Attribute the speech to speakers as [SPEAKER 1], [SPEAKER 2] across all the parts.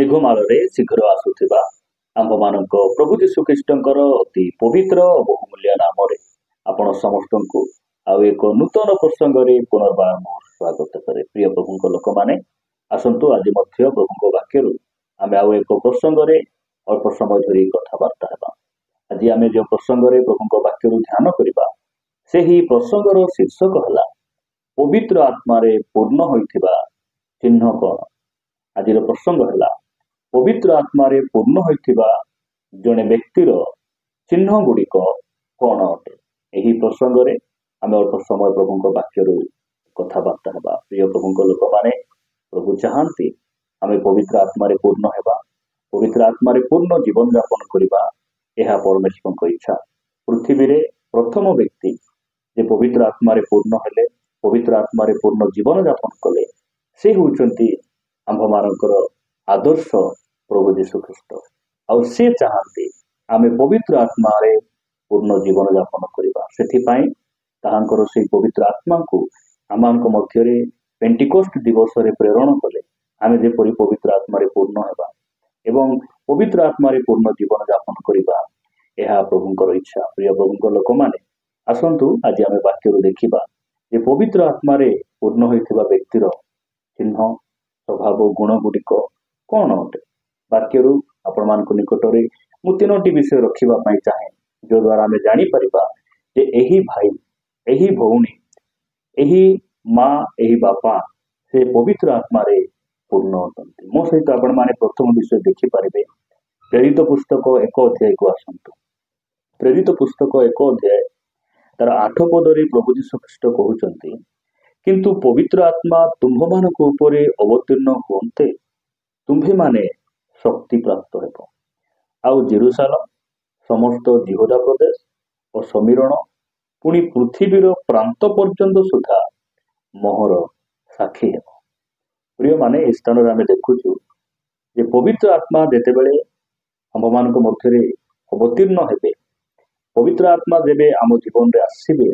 [SPEAKER 1] मेघमाଳରେ शीघ्र आसुथिबा आम्भମାନଙ୍କ प्रभु यीशु ख्रीष्टଙ୍କର ଅତି ପବିତ୍ର ଓ ବହୁମୂଲ୍ୟ ନାମରେ ଆପଣ ସମସ୍ତଙ୍କୁ ଆଉ ଏକ ନୂତନ ପ୍ରସଙ୍ଗରେ ପୁନର୍ବାର ମୋର ସ୍ୱାଗତ କରେ। ପ୍ରିୟ ପ୍ରଭୁଙ୍କ ଲୋକମାନେ, ଆସନ୍ତୁ ଆଜି ମଧ୍ୟ ପ୍ରଭୁଙ୍କ ବାକ୍ୟରୁ ଆମେ ଆଉ ଏକ ପ୍ରସଙ୍ଗରେ ଅଳ୍ପ ସମୟ ଧରି କଥାବାର୍ତ୍ତା ହେବା। ଆଜି ଆମେ ଯେଉଁ ପ୍ରସଙ୍ଗରେ ପ୍ରଭୁଙ୍କ ବାକ୍ୟରୁ ଧ୍ୟାନ କରିବା, ସେହି ପ୍ରସଙ୍ଗର ଶୀର୍ଷକ ହେଲା ପବିତ୍ର ଆତ୍ମାରେ ପୂର୍ଣ୍ଣ ହୋଇଥିବା ଚିହ୍ନ କ'ଣ। ଆଜିର ପ୍ରସଙ୍ଗ ହେଲା ପବିତ୍ର ଆତ୍ମାରେ ପୂର୍ଣ୍ଣ ହୋଇଥିବା ଜଣେ ବ୍ୟକ୍ତିର ଚିହ୍ନ ଗୁଡ଼ିକ କ'ଣ ଅଟେ। ଏହି ପ୍ରସଙ୍ଗରେ ଆମେ ଅଳ୍ପ ସମୟ ପ୍ରଭୁଙ୍କ ବାକ୍ୟରୁ କଥାବାର୍ତ୍ତା ହେବା। ପ୍ରିୟ ପ୍ରଭୁଙ୍କ ଲୋକମାନେ, ପ୍ରଭୁ ଚାହାନ୍ତି ଆମେ ପବିତ୍ର ଆତ୍ମାରେ ପୂର୍ଣ୍ଣ ହେବା, ପବିତ୍ର ଆତ୍ମାରେ ପୂର୍ଣ୍ଣ ଜୀବନ ଯାପନ କରିବା। ଏହା ପରମେଶ୍ୱରଙ୍କ ଇଚ୍ଛା। ପୃଥିବୀରେ ପ୍ରଥମ ବ୍ୟକ୍ତି ଯେ ପବିତ୍ର ଆତ୍ମାରେ ପୂର୍ଣ୍ଣ ହେଲେ, ପବିତ୍ର ଆତ୍ମାରେ ପୂର୍ଣ୍ଣ ଜୀବନ ଯାପନ କଲେ, ସେ ହେଉଛନ୍ତି ଆମ୍ଭମାନଙ୍କର ଆଦର୍ଶ ପ୍ରଭୁ ଯୀଶୁ ଖ୍ରୀଷ୍ଟ। ଆଉ ସେ ଚାହାନ୍ତି ଆମେ ପବିତ୍ର ଆତ୍ମାରେ ପୂର୍ଣ୍ଣ ଜୀବନ ଯାପନ କରିବା। ସେଥିପାଇଁ ତାହାଙ୍କର ସେହି ପବିତ୍ର ଆତ୍ମାଙ୍କୁ ଆମମାନଙ୍କ ମଧ୍ୟରେ ପେଣ୍ଟିକୋଷ୍ଟ ଦିବସରେ ପ୍ରେରଣ କଲେ, ଆମେ ଯେପରି ପବିତ୍ର ଆତ୍ମାରେ ପୂର୍ଣ୍ଣ ହେବା ଏବଂ ପବିତ୍ର ଆତ୍ମାରେ ପୂର୍ଣ୍ଣ ଜୀବନ ଯାପନ କରିବା। ଏହା ପ୍ରଭୁଙ୍କର ଇଚ୍ଛା। ପ୍ରିୟ ପ୍ରଭୁଙ୍କ ଲୋକମାନେ, ଆସନ୍ତୁ ଆଜି ଆମେ ବାକ୍ୟରୁ ଦେଖିବା ଯେ ପବିତ୍ର ଆତ୍ମାରେ ପୂର୍ଣ୍ଣ ହୋଇଥିବା ବ୍ୟକ୍ତିର ଚିହ୍ନ, ସ୍ୱଭାବ, ଗୁଣ ଗୁଡ଼ିକ କ'ଣ ଅଟେ। ବାକ୍ୟରୁ ଆପଣମାନଙ୍କ ନିକଟରେ ମୁଁ 3ଟି ବିଷୟ ରଖିବା ପାଇଁ ଚାହେଁ, ଯଦ୍ୱାରା ଆମେ ଜାଣିପାରିବା ଯେ ଏହି ଭାଇ, ଏହି ଭଉଣୀ, ଏହି ମା, ଏହି ବାପା ସେ ପବିତ୍ର ଆତ୍ମାରେ ପୂର୍ଣ୍ଣ ଅଟନ୍ତି। ମୋ ସହିତ ଆପଣମାନେ ପ୍ରଥମ ବିଷୟ ଦେଖିପାରିବେ। ପ୍ରେରିତ ପୁସ୍ତକ 1 ଅଧ୍ୟାୟକୁ ଆସନ୍ତୁ। ପ୍ରେରିତ ପୁସ୍ତକ 1 ଅଧ୍ୟାୟ ତାର 8 ପଦରେ ପ୍ରଭୁ ଯୀଶୁ ଖ୍ରୀଷ୍ଟ କହୁଛନ୍ତି, କିନ୍ତୁ ପବିତ୍ର ଆତ୍ମା ତୁମ୍ଭମାନଙ୍କ ଉପରେ ଅବତୀର୍ଣ୍ଣ ହୁଅନ୍ତେ ତୁମ୍ଭେମାନେ ଶକ୍ତି ପ୍ରାପ୍ତ ହେବ, ଆଉ ଜେରୁସାଲେମ, ସମସ୍ତ ଯିହୁଦା ପ୍ରଦେଶ ଓ ସମୀରଣ, ପୁଣି ପୃଥିବୀର ପ୍ରାନ୍ତ ପର୍ଯ୍ୟନ୍ତ ସୁଦ୍ଧା ମୋହର ସାକ୍ଷୀ ହେବ। ପ୍ରିୟମାନେ, ଏହି ସ୍ଥାନରେ ଆମେ ଦେଖୁଛୁ ଯେ ପବିତ୍ର ଆତ୍ମା ଯେତେବେଳେ ଆମ୍ଭମାନଙ୍କ ମଧ୍ୟରେ ଅବତୀର୍ଣ୍ଣ ହେବେ, ପବିତ୍ର ଆତ୍ମା ଯେବେ ଆମ ଜୀବନରେ ଆସିବେ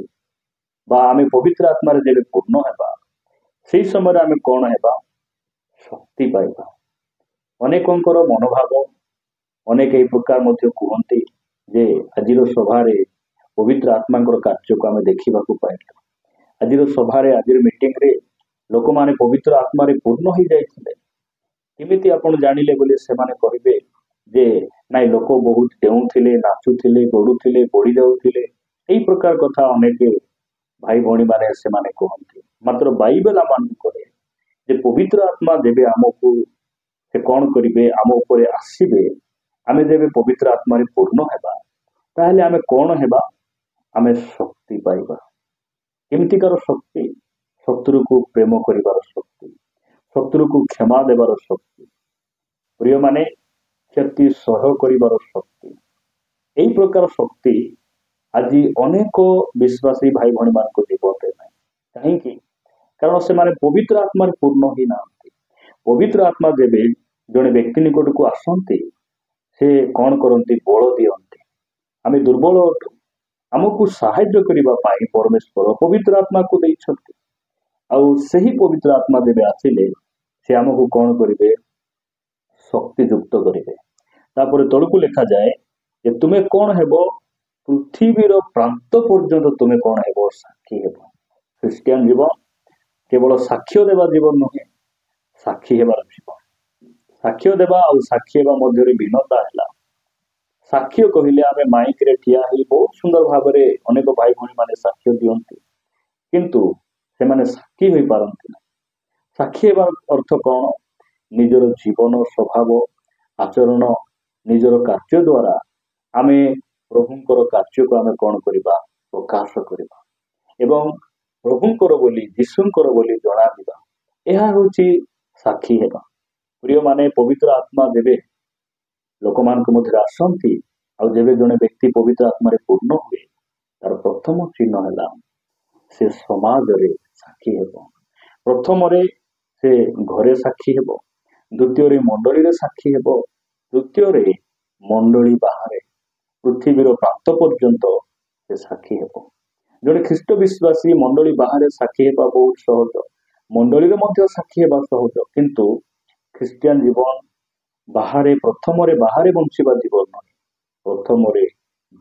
[SPEAKER 1] ବା ଆମେ ପବିତ୍ର ଆତ୍ମାରେ ଯେବେ ପୂର୍ଣ୍ଣ ହେବା, ସେହି ସମୟରେ ଆମେ କ'ଣ ହେବା? ଶକ୍ତି ପାଇବା। ଅନେକଙ୍କର ମନୋଭାବ, ଅନେକ ଏହି ପ୍ରକାର ମଧ୍ୟ କୁହନ୍ତି ଯେ ଆଜିର ସଭାରେ ପବିତ୍ର ଆତ୍ମାଙ୍କର କାର୍ଯ୍ୟକୁ ଆମେ ଦେଖିବାକୁ ପାଇଲୁ। ଆଜିର ସଭାରେ, ଆଜିର ମିଟିଂରେ ଲୋକମାନେ ପବିତ୍ର ଆତ୍ମାରେ ପୂର୍ଣ୍ଣ ହୋଇଯାଇଥିଲେ। କେମିତି ଆପଣ ଜାଣିଲେ ବୋଲି ସେମାନେ କହିବେ ଯେ ନାଇଁ, ଲୋକ ବହୁତ ଡେଉଁଥିଲେ, ନାଚୁଥିଲେ, ଗଡ଼ୁଥିଲେ, ବଢି ଯାଉଥିଲେ। ଏହି ପ୍ରକାର କଥା ଅନେକ ଭାଇ ଭଉଣୀ ମାନେ ସେମାନେ କୁହନ୍ତି। ମାତ୍ର ବାଇବେଲ ଆମମାନଙ୍କୁ କହେ ଯେ ପବିତ୍ର ଆତ୍ମା ଯେବେ ଆମକୁ ସେ କ'ଣ କରିବେ, ଆମ ଉପରେ ଆସିବେ, ଆମେ ଯେବେ ପବିତ୍ର ଆତ୍ମାରେ ପୂର୍ଣ୍ଣ ହେବା, ତାହେଲେ ଆମେ କ'ଣ ହେବା? ଆମେ ଶକ୍ତି ପାଇବା। କେମିତିକାର ଶକ୍ତି? ଶତ୍ରୁକୁ ପ୍ରେମ କରିବାର ଶକ୍ତି, ଶତ୍ରୁକୁ କ୍ଷମା ଦେବାର ଶକ୍ତି, ପ୍ରିୟମାନେ କ୍ଷତି ସହ୍ୟ କରିବାର ଶକ୍ତି। ଏହି ପ୍ରକାର ଶକ୍ତି ଆଜି ଅନେକ ବିଶ୍ୱାସୀ ଭାଇ ଭଉଣୀ ମାନଙ୍କ ଜୀବନରେ ନାହିଁ। କାହିଁକି? କାରଣ ସେମାନେ ପବିତ୍ର ଆତ୍ମାରେ ପୂର୍ଣ୍ଣ ହୋଇନାହାନ୍ତି। ପବିତ୍ର ଆତ୍ମା ଯେବେ ଜଣେ ବ୍ୟକ୍ତି ନିକଟକୁ ଆସନ୍ତି, ସେ କ'ଣ କରନ୍ତି? ବଳ ଦିଅନ୍ତି। ଆମେ ଦୁର୍ବଳ ଅଟୁ, ଆମକୁ ସାହାଯ୍ୟ କରିବା ପାଇଁ ପରମେଶ୍ୱର ପବିତ୍ର ଆତ୍ମାକୁ ଦେଇଛନ୍ତି। ଆଉ ସେହି ପବିତ୍ର ଆତ୍ମା ଯେବେ ଆସିଲେ, ସେ ଆମକୁ କ'ଣ କରିବେ? ଶକ୍ତିଯୁକ୍ତ କରିବେ। ତାପରେ ତଳକୁ ଲେଖାଯାଏ ଯେ ତୁମେ କ'ଣ ହେବ? ପୃଥିବୀର ପ୍ରାନ୍ତ ପର୍ଯ୍ୟନ୍ତ ତୁମେ କ'ଣ ହେବ? ସାକ୍ଷୀ ହେବ। ଖ୍ରୀଷ୍ଟିଆନ ଜୀବନ କେବଳ ସାକ୍ଷ୍ୟ ଦେବା ଜୀବନ ନୁହେଁ, ସାକ୍ଷୀ ହେବାର ଜୀବନ। ସାକ୍ଷ୍ୟ ଦେବା ଆଉ ସାକ୍ଷୀ ହେବା ମଧ୍ୟରେ ଭିନ୍ନତା ହେଲା, ସାକ୍ଷ୍ୟ କହିଲେ ଆମେ ମାଇକରେ ଠିଆ ହେଇ ବହୁତ ସୁନ୍ଦର ଭାବରେ ଅନେକ ଭାଇ ଭଉଣୀ ମାନେ ସାକ୍ଷ୍ୟ ଦିଅନ୍ତି, କିନ୍ତୁ ସେମାନେ ସାକ୍ଷୀ ହୋଇପାରନ୍ତି ନାହିଁ। ସାକ୍ଷୀ ହେବାର ଅର୍ଥ କ'ଣ? ନିଜର ଜୀବନ, ସ୍ୱଭାବ, ଆଚରଣ, ନିଜର କାର୍ଯ୍ୟ ଦ୍ୱାରା ଆମେ ପ୍ରଭୁଙ୍କର କାର୍ଯ୍ୟକୁ ଆମେ କ'ଣ କରିବା? ପ୍ରକାଶ କରିବା ଏବଂ ପ୍ରଭୁଙ୍କର ବୋଲି, ଯୀଶୁଙ୍କର ବୋଲି ଜଣାଯିବା। ଏହା ହେଉଛି ସାକ୍ଷୀ ହେବା। ପ୍ରିୟମାନେ, ପବିତ୍ର ଆତ୍ମା ଯେବେ ଲୋକମାନଙ୍କ ମଧ୍ୟରେ ଆସନ୍ତି, ଆଉ ଯେବେ ଜଣେ ବ୍ୟକ୍ତି ପବିତ୍ର ଆତ୍ମାରେ ପୂର୍ଣ୍ଣ ହୁଏ, ତାର ପ୍ରଥମ ଚିହ୍ନ ହେଲା ସେ ସମାଜରେ ସାକ୍ଷୀ ହେବ। ପ୍ରଥମରେ ସେ ଘରେ ସାକ୍ଷୀ ହେବ, ଦ୍ୱିତୀୟରେ ମଣ୍ଡଳୀରେ ସାକ୍ଷୀ ହେବ, ତୃତୀୟରେ ମଣ୍ଡଳୀ ବାହାରେ, ପୃଥିବୀର ପ୍ରାନ୍ତ ପର୍ଯ୍ୟନ୍ତ ସେ ସାକ୍ଷୀ ହେବ। ଜଣେ ଖ୍ରୀଷ୍ଟ ବିଶ୍ୱାସୀ ମଣ୍ଡଳୀ ବାହାରେ ସାକ୍ଷୀ ହେବା ବହୁତ ସହଜ, ମଣ୍ଡଳୀରେ ମଧ୍ୟ ସାକ୍ଷୀ ହେବା ସହଜ, କିନ୍ତୁ ଖ୍ରୀଷ୍ଟିଆନ ଜୀବନ ବାହାରେ ବଞ୍ଚିବା ଜୀବନ ନୁହେଁ, ପ୍ରଥମରେ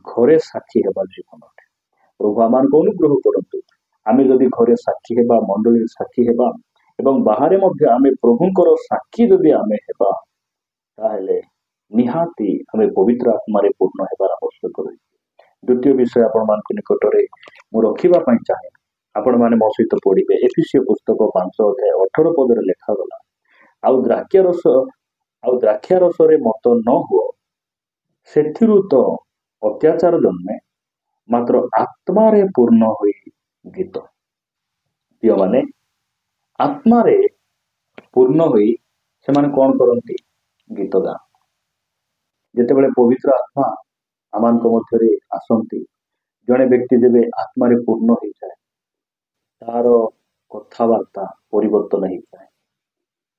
[SPEAKER 1] ଘରେ ସାକ୍ଷୀ ହେବା ଜୀବନ ଅଟେ। ପ୍ରଭୁ ଆମମାନଙ୍କୁ ଅନୁଗ୍ରହ କରନ୍ତୁ। ଆମେ ଯଦି ଘରେ ସାକ୍ଷୀ ହେବା, ମଣ୍ଡଳୀରେ ସାକ୍ଷୀ ହେବା ଏବଂ ବାହାରେ ମଧ୍ୟ ଆମେ ପ୍ରଭୁଙ୍କର ସାକ୍ଷୀ ଯଦି ଆମେ ହେବା, ତାହେଲେ ନିହାତି ଆମେ ପବିତ୍ର ଆତ୍ମାରେ ପୂର୍ଣ୍ଣ ହେବାର ଆବଶ୍ୟକ ରହିଛି। ଦ୍ୱିତୀୟ ବିଷୟ ଆପଣମାନଙ୍କ ନିକଟରେ ମୁଁ ରଖିବା ପାଇଁ ଚାହେଁ, ଆପଣମାନେ ମୋ ସହିତ ପଢିବେ ଏଫେସୀୟ ପୁସ୍ତକ 5:18 ଲେଖାଗଲା, ଆଉ ଦ୍ରାକ୍ଷାରସରେ ମତ ନ ହୁଅ, ସେଥିରୁ ତ ଅତ୍ୟାଚାର ଜନ୍ମେ, ମାତ୍ର ଆତ୍ମାରେ ପୂର୍ଣ୍ଣ ହୋଇ ଗୀତ। ପ୍ରିୟମାନେ, ଆତ୍ମାରେ ପୂର୍ଣ୍ଣ ହୋଇ ସେମାନେ କଣ କରନ୍ତି? ଗୀତ ଗାଆନ୍ତି। ଯେତେବେଳେ ପବିତ୍ର ଆତ୍ମା ଆମମାନଙ୍କ ମଧ୍ୟରେ ଆସନ୍ତି, ଜଣେ ବ୍ୟକ୍ତି ଯେବେ ଆତ୍ମାରେ ପୂର୍ଣ୍ଣ ହେଇଯାଏ, ତାର କଥାବାର୍ତ୍ତା ପରିବର୍ତ୍ତନ ହେଇଯାଏ।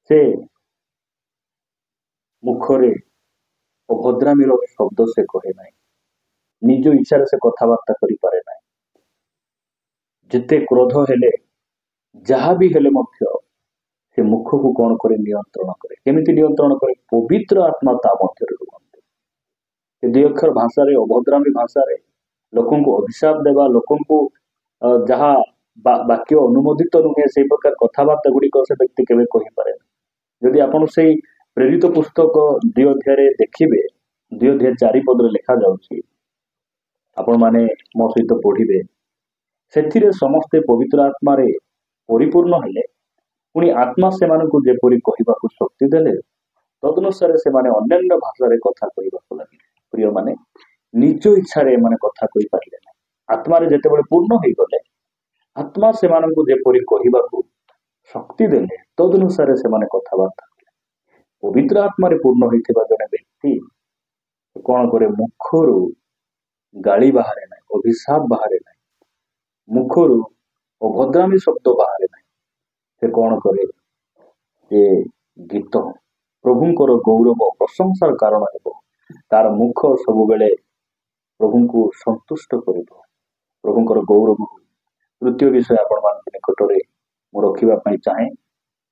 [SPEAKER 1] ସେ ମୁଖରେ ଅଭଦ୍ରାମୀର ଶବ୍ଦ ସେ କହେ ନାହିଁ, ନିଜ ଇଚ୍ଛାରେ ସେ କଥାବାର୍ତ୍ତା କରିପାରେ ନାହିଁ। ଯେତେ କ୍ରୋଧ ହେଲେ, ଯାହା ବି ହେଲେ ମଧ୍ୟ ସେ ମୁଖକୁ କଣ করে? ନିୟନ୍ତ୍ରଣ କରେ। କେମିତି ନିୟନ୍ତ୍ରଣ କରେ? ପବିତ୍ର ଆତ୍ମା ତା ମଧ୍ୟରେ ରୁହନ୍ତି। ସେ ଦୁଇ ଅକ୍ଷର ଭାଷାରେ, ଅଭଦ୍ରାମୀ ଭାଷାରେ ଲୋକଙ୍କୁ ଅଭିଶାପ ଦେବା, ଲୋକଙ୍କୁ ଯାହା ବାକ୍ୟ ଅନୁମୋଦିତ ନୁହେଁ ସେଇ ପ୍ରକାର କଥାବାର୍ତ୍ତା ଗୁଡ଼ିକ ସେ ବ୍ୟକ୍ତି କେବେ କହିପାରେ। ଯଦି ଆପଣ ସେଇ ପ୍ରେରିତ ପୁସ୍ତକ 2 ଅଧ୍ୟାୟରେ ଦେଖିବେ, 2:4 ଲେଖା ଯାଉଛି, ଆପଣମାନେ ମୋ ସହିତ ପଢିବେ। ସେଥିରେ ସମସ୍ତେ ପବିତ୍ର ଆତ୍ମାରେ ପରିପୂର୍ଣ୍ଣ ହେଲେ, ପୁଣି ଆତ୍ମା ସେମାନଙ୍କୁ ଯେପରି କହିବାକୁ ଶକ୍ତି ଦେଲେ, ତଦନୁସାରେ ସେମାନେ ଅନ୍ୟାନ୍ୟ ଭାଷାରେ କଥା କହିବାକୁ ଲାଗିଲେ। ପ୍ରିୟମାନେ, ନିଜ ଇଚ୍ଛାରେ ଏମାନେ କଥା କହିପାରିଲେ ନାହିଁ। ଆତ୍ମାରେ ଯେତେବେଳେ ପୂର୍ଣ୍ଣ ହେଇଗଲେ, ଆତ୍ମା ସେମାନଙ୍କୁ ଯେପରି କହିବାକୁ ଶକ୍ତି ଦେଲେ, ତଦନୁସାରେ ସେମାନେ କଥାବାର୍ତ୍ତା କଲେ। ପବିତ୍ର ଆତ୍ମାରେ ପୂର୍ଣ୍ଣ ହୋଇଥିବା ଜଣେ ବ୍ୟକ୍ତି କଣ କରେ? ମୁଖରୁ ଗାଳି ବାହାରେ ନାହିଁ, ଅଭିଶାପ ବାହାରେ ନାହିଁ, ମୁଖରୁ ଅଭଦ୍ରାମୀ ଶବ୍ଦ ବାହାରେ ନାହିଁ। ସେ କଣ କରେ? ଯେ ଗୀତ, ପ୍ରଭୁଙ୍କର ଗୌରବ ପ୍ରଶଂସାର କାରଣ ହେବ। ତାର ମୁଖ ସବୁବେଳେ ପ୍ରଭୁଙ୍କୁ ସନ୍ତୁଷ୍ଟ କରିବ, ପ୍ରଭୁଙ୍କର ଗୌରବ। ତୃତୀୟ ବିଷୟ ଆପଣମାନଙ୍କ ନିକଟରେ ମୁଁ ରଖିବା ପାଇଁ ଚାହେଁ,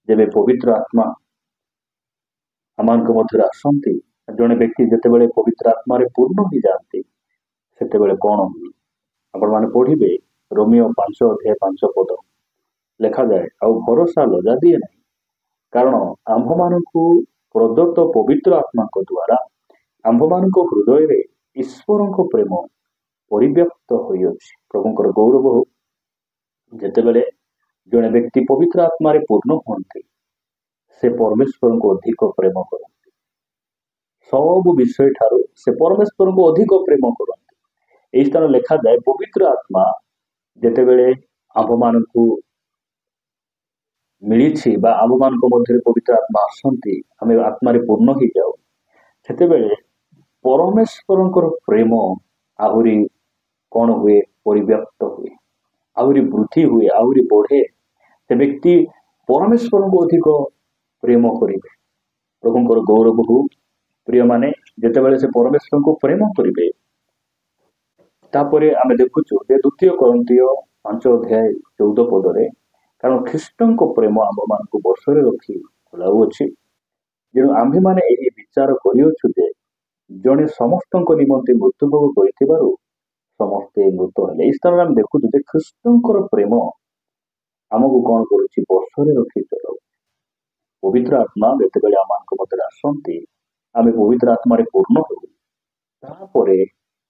[SPEAKER 1] ଯେବେ ପବିତ୍ର ଆତ୍ମା ଆମମାନଙ୍କ ମଧ୍ୟରେ ଆସନ୍ତି, ଜଣେ ବ୍ୟକ୍ତି ଯେତେବେଳେ ପବିତ୍ର ଆତ୍ମାରେ ପୂର୍ଣ୍ଣ ହେଇଯାଆନ୍ତି, ସେତେବେଳେ କଣ ହୁଏ? ଆପଣମାନେ ପଢିବେ ରୋମିଓ 5:5 ଲେଖାଯାଏ, ଆଉ ଭରସା ଲଜା ଦିଏ ନାହିଁ, କାରଣ ଆମ୍ଭମାନଙ୍କୁ ପ୍ରଦତ୍ତ ପବିତ୍ର ଆତ୍ମାଙ୍କ ଦ୍ୱାରା ଆମ୍ଭମାନଙ୍କ ହୃଦୟରେ ଈଶ୍ୱରଙ୍କ ପ୍ରେମ ପରିବ୍ୟାପ୍ତ ହୋଇଅଛି। ପ୍ରଭୁଙ୍କର ଗୌରବ ହଉ। ଯେତେବେଳେ ଜଣେ ବ୍ୟକ୍ତି ପବିତ୍ର ଆତ୍ମାରେ ପୂର୍ଣ୍ଣ ହୁଅନ୍ତି, ସେ ପରମେଶ୍ୱରଙ୍କୁ ଅଧିକ ପ୍ରେମ କରନ୍ତି। ସବୁ ବିଷୟ ଠାରୁ ସେ ପରମେଶ୍ୱରଙ୍କୁ ଅଧିକ ପ୍ରେମ କରନ୍ତି। ଏହି ସ୍ଥାନ ଲେଖାଯାଏ, ପବିତ୍ର ଆତ୍ମା ଯେତେବେଳେ ଆମ୍ଭମାନଙ୍କୁ ମିଳିଛି ବା ଆମ୍ଭମାନଙ୍କ ମଧ୍ୟରେ ପବିତ୍ର ଆତ୍ମା ଆସନ୍ତି, ଆମେ ଆତ୍ମାରେ ପୂର୍ଣ୍ଣ ହେଇଯାଉ, ସେତେବେଳେ ପରମେଶ୍ୱରଙ୍କର ପ୍ରେମ ଆହୁରି କଣ ହୁଏ? ପରିବ୍ୟାପ୍ତ ହୁଏ, ଆହୁରି ବୃଦ୍ଧି ହୁଏ, ଆହୁରି ବଢେ। ସେ ବ୍ୟକ୍ତି ପରମେଶ୍ୱରଙ୍କୁ ଅଧିକ ପ୍ରେମ କରିବେ। ପ୍ରଭୁଙ୍କର ଗୌରବ ହଉ। ପ୍ରିୟମାନେ, ଯେତେବେଳେ ସେ ପରମେଶ୍ୱରଙ୍କୁ ପ୍ରେମ କରିବେ, ତାପରେ ଆମେ ଦେଖୁଛୁ ଯେ 2 Corinthians 5:14 କାରଣ ଖ୍ରୀଷ୍ଟଙ୍କ ପ୍ରେମ ଆମ୍ଭମାନଙ୍କୁ ବର୍ଷରେ ରଖି ଖୋଲାଉଅଛି, ଯେଣୁ ଆମ୍ଭେମାନେ ଏହି ବିଚାର କରିଅଛୁ ଯେ ଜଣେ ସମସ୍ତଙ୍କ ନିମନ୍ତେ ମୃତ୍ୟୁଭୋଗ କରିଥିବାରୁ ସମସ୍ତେ ମୃତ ହେଲେ। ଏହି ସ୍ଥାନରେ ଆମେ ଦେଖୁଛୁ ଯେ ଖ୍ରୀଷ୍ଟଙ୍କର ପ୍ରେମ ଆମକୁ କଣ କରୁଛି? ବର୍ଷରେ ରଖି ଚଳାଉଛି। ପବିତ୍ର ଆତ୍ମା ଯେତେବେଳେ ଆମମାନଙ୍କ ମଧ୍ୟରେ ଆସନ୍ତି, ଆମେ ପବିତ୍ର ଆତ୍ମାରେ ପୂର୍ଣ୍ଣ ହେଉ, ତାପରେ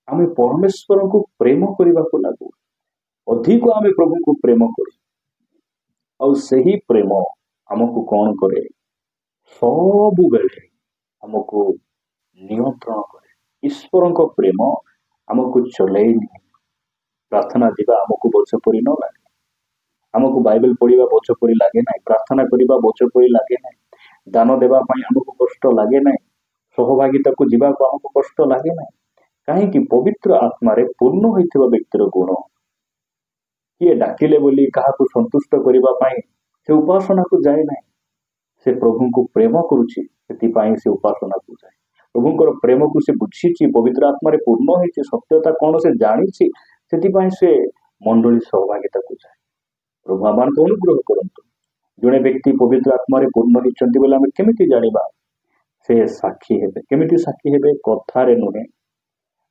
[SPEAKER 1] ଆମେ ପରମେଶ୍ୱରଙ୍କୁ ପ୍ରେମ କରିବାକୁ ଲାଗୁ। ଅଧିକ ଆମେ ପ୍ରଭୁଙ୍କୁ ପ୍ରେମ କରୁ, ଆଉ ସେହି ପ୍ରେମ ଆମକୁ କଣ କରେ? ସବୁବେଳେ ଆମକୁ ନିୟନ୍ତ୍ରଣ କରେ। ଈଶ୍ୱରଙ୍କ ପ୍ରେମ ଆମକୁ ଚଲେଇ ନିଏ। ପ୍ରାର୍ଥନା ଯିବା ଆମକୁ ବୋଝ ପରି ନ ଲାଗେ। ଆମକୁ ବାଇବେଲ ପଢିବା ବୋଝ ପରି ଲାଗେ ନାହିଁ, ପ୍ରାର୍ଥନା କରିବା ବୋଝ ପରି ଲାଗେ ନାହିଁ, ଦାନ ଦେବା ପାଇଁ ଆମକୁ କଷ୍ଟ ଲାଗେ ନାହିଁ, ସହଭାଗିତାକୁ ଯିବାକୁ ଆମକୁ କଷ୍ଟ ଲାଗେ ନାହିଁ। କାହିଁକି? ପବିତ୍ର ଆତ୍ମାରେ ପୂର୍ଣ୍ଣ ହୋଇଥିବା ବ୍ୟକ୍ତିର ଗୁଣ। କିଏ ଡାକିଲେ ବୋଲି କାହାକୁ ସନ୍ତୁଷ୍ଟ କରିବା ପାଇଁ ସେ ଉପାସନାକୁ ଯାଏ ନାହିଁ, ସେ ପ୍ରଭୁଙ୍କୁ ପ୍ରେମ କରୁଛି, ସେଥିପାଇଁ ସେ ଉପାସନାକୁ ଯାଏ। ପ୍ରଭୁଙ୍କର ପ୍ରେମକୁ ସେ ବୁଝିଛି, ପବିତ୍ର ଆତ୍ମାରେ ପୂର୍ଣ୍ଣ ହେଇଛି, ସତ୍ୟତା କଣ ସେ ଜାଣିଛି, ସେଥିପାଇଁ ସେ ମଣ୍ଡଳୀ ସହଭାଗିତାକୁ ଯାଏ। ପ୍ରଭୁ ଆମମାନଙ୍କୁ ଅନୁଗ୍ରହ କରନ୍ତୁ। ଜଣେ ବ୍ୟକ୍ତି ପବିତ୍ର ଆତ୍ମାରେ ପୂର୍ଣ୍ଣ ହେଇଛନ୍ତି ବୋଲି ଆମେ କେମିତି ଜାଣିବା? ସେ ସାକ୍ଷୀ ହେବେ। କେମିତି ସାକ୍ଷୀ ହେବେ? କଥାରେ ନୁହେଁ,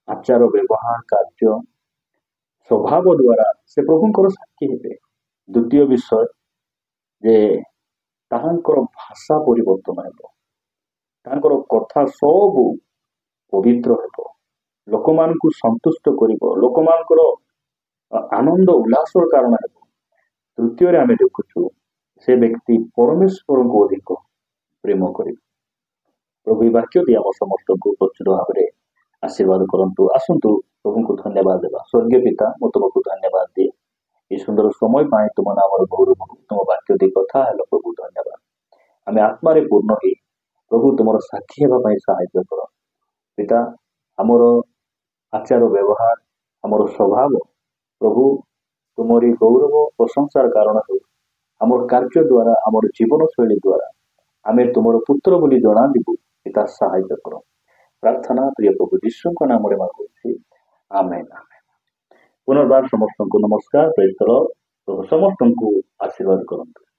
[SPEAKER 1] ଆଚାର ବ୍ୟବହାର କାର୍ଯ୍ୟ ସ୍ୱଭାବ ଦ୍ୱାରା ସେ ପ୍ରଭୁଙ୍କର ସାକ୍ଷୀ ହେବେ। ଦ୍ୱିତୀୟ ବିଷୟ ଯେ ତାହାଙ୍କର ଭାଷା ପରିବର୍ତ୍ତନ ହେବ, ତାଙ୍କର କଥା ସବୁ ପବିତ୍ର ହେବ, ଲୋକମାନଙ୍କୁ ସନ୍ତୁଷ୍ଟ କରିବ, ଲୋକମାନଙ୍କର ଆନନ୍ଦ ଉଲ୍ଲାସର କାରଣ ହେବ। ତୃତୀୟରେ ଆମେ ଦେଖୁଛୁ ସେ ବ୍ୟକ୍ତି ପରମେଶ୍ୱରଙ୍କୁ ଅଧିକ ପ୍ରେମ କରିବେ। ପ୍ରଭୁ ଏହି ବାକ୍ୟ ଦେଇ ଆମ ସମସ୍ତଙ୍କୁ ପ୍ରଚୁର ଭାବରେ ଆଶୀର୍ବାଦ କରନ୍ତୁ। ଆସନ୍ତୁ ପ୍ରଭୁଙ୍କୁ ଧନ୍ୟବାଦ ଦେବା। ସ୍ୱର୍ଗୀୟ ପିତା, ମୁଁ ତୁମକୁ ଧନ୍ୟବାଦ ଦିଏ এই ସୁନ୍ଦର ସମୟ ପାଇଁ ତୁମ ନାମର ଗୌରବ, ତୁମ ବାକ୍ୟ ଦେଇ କଥା ହେଲ ପ୍ରଭୁ, ଧନ୍ୟବାଦ। ଆମେ ଆତ୍ମାରେ ପୂର୍ଣ୍ଣ ହେଇ ପ୍ରଭୁ ତୁମର ସାକ୍ଷୀ ହେବା ପାଇଁ ସାହାଯ୍ୟ କର। ପିତା, ଆମର ଆଚାର ବ୍ୟବହାର, ଆମର ସ୍ୱଭାବ ପ୍ରଭୁ ତୁମରି ଗୌରବ ପ୍ରଶଂସାର କାରଣ ହେଉ। ଆମର କାର୍ଯ୍ୟ ଦ୍ୱାରା, ଆମର ଜୀବନଶୈଳୀ ଦ୍ୱାରା ଆମେ ତୁମର ପୁତ୍ର ବୋଲି ଜଣାଯିବୁ। ପିତା, ସାହାଯ୍ୟ କର। ପ୍ରାର୍ଥନା ପ୍ରିୟ ପ୍ରଭୁ ଯୀଶୁଙ୍କ ନାମରେ ମାଗୁଛି, ଆମେନ୍। ପୁନର୍ବାର ସମସ୍ତଙ୍କୁ ନମସ୍କାର। ପ୍ରେଜ ଦ ଲର୍ଡ। ପ୍ରଭୁ ସମସ୍ତଙ୍କୁ ଆଶୀର୍ବାଦ କରନ୍ତୁ।